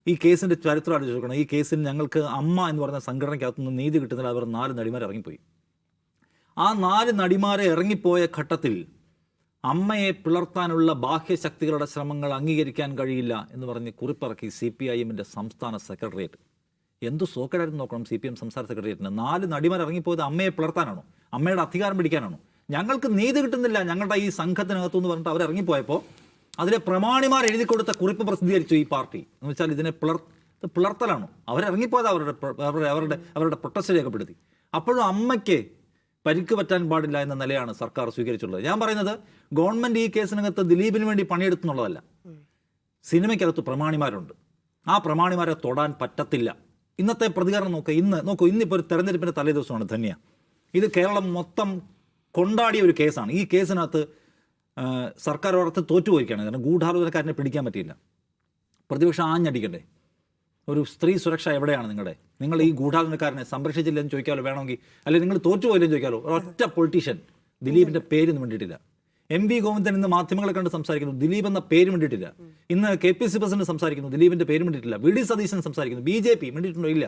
ഈ കേസിൻ്റെ ചരിത്രം ആലോചിച്ച് നോക്കണം. ഈ കേസിൽ ഞങ്ങൾക്ക് അമ്മ എന്ന് പറയുന്ന സംഘടനയ്ക്കകത്തുനിന്ന് നീതി കിട്ടുന്നതിൽ അവർ 4 നടിമാർ ഇറങ്ങിപ്പോയി. ആ 4 നടിമാരെ ഇറങ്ങിപ്പോയ ഘട്ടത്തിൽ അമ്മയെ പിളർത്താനുള്ള ബാഹ്യശക്തികളുടെ ശ്രമങ്ങൾ അംഗീകരിക്കാൻ കഴിയില്ല എന്ന് പറഞ്ഞ് കുറിപ്പിറക്കി CPIM-ൻ്റെ സംസ്ഥാന സെക്രട്ടേറിയറ്റ്. എന്തു സോക്കേടായിരുന്നു നോക്കണം CPM സംസ്ഥാന സെക്രട്ടേറിയറ്റിന്. 4 നടിമാർ ഇറങ്ങിപ്പോയത് അമ്മയെ പിളർത്താനാണോ, അമ്മയുടെ അധികാരം പിടിക്കാനാണോ? ഞങ്ങൾക്ക് നീതി കിട്ടുന്നില്ല ഞങ്ങളുടെ ഈ സംഘത്തിനകത്തുനിന്ന് പറഞ്ഞിട്ട് അവർ ഇറങ്ങിപ്പോയപ്പോൾ അതിലെ പ്രമാണിമാർ എഴുതി കൊടുത്ത കുറിപ്പ് പ്രസിദ്ധീകരിച്ചു ഈ പാർട്ടി. എന്ന് വെച്ചാൽ ഇതിനെ പിളർത്തലാണോ? അവരിറങ്ങിപ്പോയത് അവരുടെ പ്രൊട്ടസ്റ്റ് രേഖപ്പെടുത്തി. അപ്പോഴും അമ്മയ്ക്ക് പരിക്ക് പറ്റാൻ പാടില്ല എന്ന നിലയാണ് സർക്കാർ സ്വീകരിച്ചുള്ളത്. ഞാൻ പറയുന്നത് ഗവൺമെൻറ് ഈ കേസിനകത്ത് ദിലീപിന് വേണ്ടി പണിയെടുത്തുന്നുള്ളതല്ല. സിനിമയ്ക്കകത്ത് പ്രമാണിമാരുണ്ട്, ആ പ്രമാണിമാരെ തൊടാൻ പറ്റത്തില്ല. ഇന്നത്തെ പ്രതികരണം ഇന്നിപ്പോൾ ഒരു തെരഞ്ഞെടുപ്പിൻ്റെ തലേ ദിവസമാണ് ധന്യ. ഇത് കേരളം മൊത്തം കൊണ്ടാടിയ ഒരു കേസാണ്. ഈ കേസിനകത്ത് സർക്കാർ ഒരിടത്ത് തോറ്റുപോയിരിക്കുകയാണ്. കാരണം ഗൂഢാലോചനക്കാരനെ പിടിക്കാൻ പറ്റിയില്ല. പ്രതിപക്ഷം ആഞ്ഞടിക്കണ്ടേ? ഒരു സ്ത്രീ സുരക്ഷ എവിടെയാണ് നിങ്ങളുടെ? നിങ്ങൾ ഈ ഗൂഢാലോചനക്കാരനെ സംരക്ഷിച്ചില്ലെന്ന് ചോദിക്കാലോ, വേണമെങ്കിൽ. അല്ലെങ്കിൽ നിങ്ങൾ തോറ്റുപോയില്ലെന്ന് ചോദിക്കാലോ. ഒരൊറ്റ പൊളിറ്റീഷ്യൻ ദിലീപിൻ്റെ പേരിന് വേണ്ടിയിട്ടില്ല. MV ഗോവിന്ദൻ ഇന്ന് മാധ്യമങ്ങളെ കണ്ട് സംസാരിക്കുന്നു, ദിലീപ് എന്ന പേര് വേണ്ടിയിട്ടില്ല. ഇന്ന് KPC പ്രസിഡന്റ് സംസാരിക്കുന്നു, ദിലീപിൻ്റെ പേര് വേണ്ടിയിട്ടില്ല. VD സതീശൻ സംസാരിക്കുന്നു, BJP വേണ്ടിയിട്ടുണ്ടോ? ഇല്ല,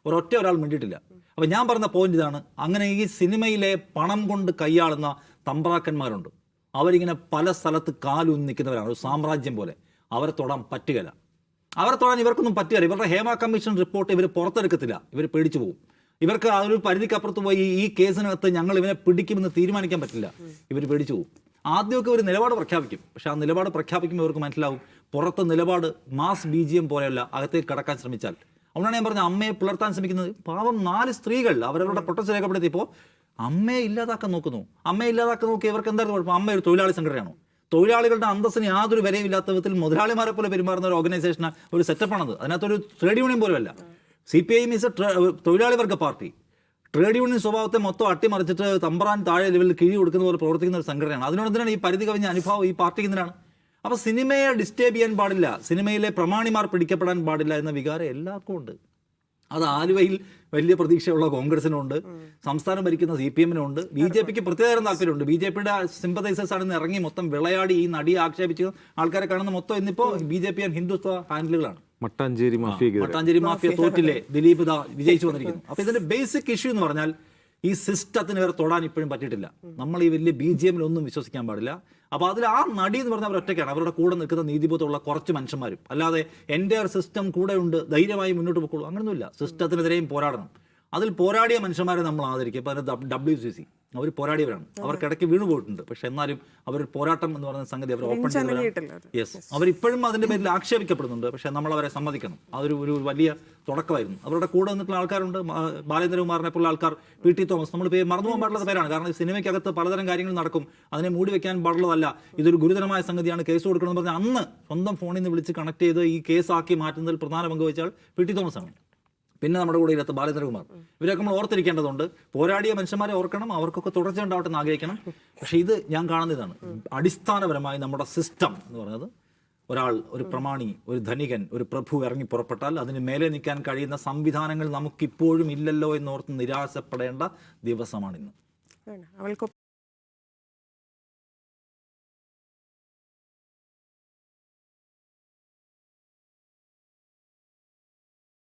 ഒരാൾ വേണ്ടിയിട്ടില്ല. അപ്പോൾ ഞാൻ പറഞ്ഞ പോയിന്റ് ഇതാണ്. അങ്ങനെ ഈ സിനിമയിലെ പണം കൊണ്ട് കൈയാളുന്ന തമ്പ്രാക്കന്മാരുണ്ട്. അവരിങ്ങനെ പല സ്ഥലത്ത് കാലൂന്നി നിൽക്കുന്നവരാണ്, ഒരു സാമ്രാജ്യം പോലെ. അവരെ തൊടാൻ പറ്റുകയില്ല. അവരെ തൊടാൻ ഇവർക്കൊന്നും പറ്റുകയില്ല. ഇവരുടെ ഹേമ കമ്മീഷൻ റിപ്പോർട്ട് ഇവർ പുറത്തെടുക്കത്തില്ല. ഇവർ പേടിച്ചു പോകും. ഇവർക്ക് ആ ഒരു പരിധിക്കപ്പുറത്ത് പോയി ഈ കേസിനകത്ത് ഞങ്ങൾ ഇവനെ പിടിക്കുമെന്ന് തീരുമാനിക്കാൻ പറ്റില്ല. ഇവർ പേടിച്ചു പോകും. ആദ്യമൊക്കെ ഒരു നിലപാട് പ്രഖ്യാപിക്കും. പക്ഷേ ആ നിലപാട് പ്രഖ്യാപിക്കുമ്പോൾ ഇവർക്ക് മനസ്സിലാവും പുറത്ത് നിലപാട് മാസ് BGM പോലെയല്ല, അകത്തേക്ക് കടക്കാൻ ശ്രമിച്ചാൽ. അതുകൊണ്ടാണ് ഞാൻ പറഞ്ഞത് അമ്മയെ പിളർത്താൻ ശ്രമിക്കുന്നത്. പാവം 4 സ്ത്രീകൾ അവരവരുടെ പ്രൊട്ടസ്റ്റ് രേഖപ്പെടുത്തിയപ്പോൾ അമ്മയെ ഇല്ലാതാക്കാൻ നോക്കുന്നു. അമ്മയെ ഇല്ലാതാക്കാൻ നോക്കി ഇവർക്ക് എന്തായിരുന്നു കുഴപ്പം? അമ്മ ഒരു തൊഴിലാളി സംഘടനയാണോ? തൊഴിലാളികളുടെ അന്തസ്സിന് യാതൊരു വിലയില്ലാത്ത വിധത്തിൽ മുതലാളിമാരെ പോലെ പെരുമാറുന്ന ഒരു ഓർഗനൈസേഷൻ, ഒരു സെറ്റപ്പാണത്. അതിനകത്തൊരു ട്രേഡ് യൂണിയൻ പോലുമല്ല. CPIM ഈസ് തൊഴിലാളി വർഗ പാർട്ടി. ട്രേഡ് യൂണിയൻ സ്വഭാവത്തെ മൊത്തം അട്ടിമറിച്ചിട്ട് തമ്പ്രാൻ താഴെ ലെവലിൽ കിഴി കൊടുക്കുന്ന പോലെ പ്രവർത്തിക്കുന്ന ഒരു സംഘടനയാണ്. അതിനോടെന്തിനാണ് ഈ പരിധി കവിഞ്ഞ അനുഭവം ഈ പാർട്ടിക്ക് എന്തിനാണ്? അപ്പോൾ സിനിമയെ ഡിസ്റ്റേബ് ചെയ്യാൻ പാടില്ല, സിനിമയിലെ പ്രമാണിമാർ പിടിക്കപ്പെടാൻ പാടില്ല എന്ന വികാരം എല്ലാവർക്കും ഉണ്ട്. അത് ആലുവയിൽ വലിയ പ്രതീക്ഷയുള്ള കോൺഗ്രസിനുണ്ട്, സംസ്ഥാനം ഭരിക്കുന്ന CPM-നുണ്ട്, BJPക്ക് പ്രത്യേകം താല്പര്യമുണ്ട്. BJPയുടെ സിമ്പതൈസേഴ്സ് ആണെന്ന് ഇറങ്ങി മൊത്തം വിളയാടി ഈ നടിയെ ആക്ഷേപിച്ച് ആൾക്കാരെ കാണുന്ന മൊത്തം ഇന്നിപ്പോൾ BJP ആൻഡ് ഹിന്ദുത്വ ഹാൻഡിലുകളാണ്. മട്ടാഞ്ചേരി മാഫിയ തോറ്റില്ലേ, ദിലീപ് വിജയിച്ചു വന്നിരിക്കുന്നു. അപ്പോൾ ഇതിന്റെ ബേസിക് ഇഷ്യൂ എന്ന് പറഞ്ഞാൽ ഈ സിസ്റ്റത്തിന് വേറെ തൊടാൻ ഇപ്പോഴും പറ്റിയിട്ടില്ല. നമ്മൾ ഈ വലിയ BGM-ലൊന്നും വിശ്വസിക്കാൻ പാടില്ല. അപ്പോൾ അതിൽ ആ നടി എന്ന് പറഞ്ഞാൽ അവർ ഒറ്റയ്ക്കാണ്. അവരുടെ കൂടെ നിൽക്കുന്ന നീതിബോധമുള്ള കുറച്ച് മനുഷ്യന്മാരും, അല്ലാതെ എൻ്റെ ഒരു സിസ്റ്റം കൂടെ ഉണ്ട് ദൈര്യമായി മുന്നോട്ട് പോയിക്കോളൂ, അങ്ങനെയൊന്നുമില്ല. സിസ്റ്റത്തിനെതിരെയും പോരാടണം. അതിൽ പോരാടിയ മനുഷ്യന്മാരെ നമ്മൾ ആദരിക്കും. ഇപ്പോൾ അതിന് WCC അവർ പോരാടിയവരാണ്. അവർക്കിടയ്ക്ക് വീണു പോയിട്ടുണ്ട്. പക്ഷെ എന്നാലും അവർ പോരാട്ടം എന്ന് പറയുന്ന സംഗതി അവർ ഓപ്പൺ ചെയ്തവരാണ്. യെസ്, അവരിപ്പോഴും അതിൻ്റെ പേരിൽ ആക്ഷേപിക്കപ്പെടുന്നുണ്ട്. പക്ഷേ നമ്മളവരെ സമ്മതിക്കണം. ഒരു വലിയ തുടക്കമായിരുന്നു. അവരുടെ കൂടെ നിന്നിട്ടുള്ള ആൾക്കാരുണ്ട്. ബാലേന്ദ്രകുമാറിനെ പോലുള്ള ആൾക്കാർ, PT തോമസ്, നമ്മൾ മറന്നു പോകാൻ പാടുള്ള പേരാണ്. കാരണം സിനിമയ്ക്കകത്ത് പലതരം കാര്യങ്ങൾ നടക്കും, അതിനെ മൂടി വെക്കാൻ പാടുള്ളതല്ല. ഇതൊരു ഗുരുതരമായ സംഗതിയാണ്, കേസ് കൊടുക്കണമെന്ന് പറഞ്ഞാൽ അന്ന് സ്വന്തം ഫോണിൽ നിന്ന് വിളിച്ച് കണക്ട് ചെയ്ത് ഈ കേസാക്കി മാറ്റുന്നതിൽ പ്രധാന പങ്ക് വഹിച്ചാൽ PT തോമസ് ആണ്. പിന്നെ നമ്മുടെ കൂടെ ഇല്ലാത്ത ബാലേന്ദ്രകുമാർ. ഇവരൊക്കെ നമ്മൾ ഓർത്തിരിക്കേണ്ടതുണ്ട്. പോരാടിയ മനുഷ്യന്മാരെ ഓർക്കണം, അവർക്കൊക്കെ തുടർച്ച ഉണ്ടാവട്ടെ എന്ന് ആഗ്രഹിക്കണം. പക്ഷേ ഇത് ഞാൻ കാണുന്ന ഇതാണ് അടിസ്ഥാനപരമായി നമ്മുടെ സിസ്റ്റം എന്ന് പറയുന്നത്. ഒരു പ്രമാണി, ഒരു ധനികൻ, ഒരു പ്രഭു ഇറങ്ങി പുറപ്പെട്ടാൽ അതിന് മേലെ നിൽക്കാൻ കഴിയുന്ന സംവിധാനങ്ങൾ നമുക്കിപ്പോഴും ഇല്ലല്ലോ എന്നോർത്ത് നിരാശപ്പെടേണ്ട ദിവസമാണിന്ന്.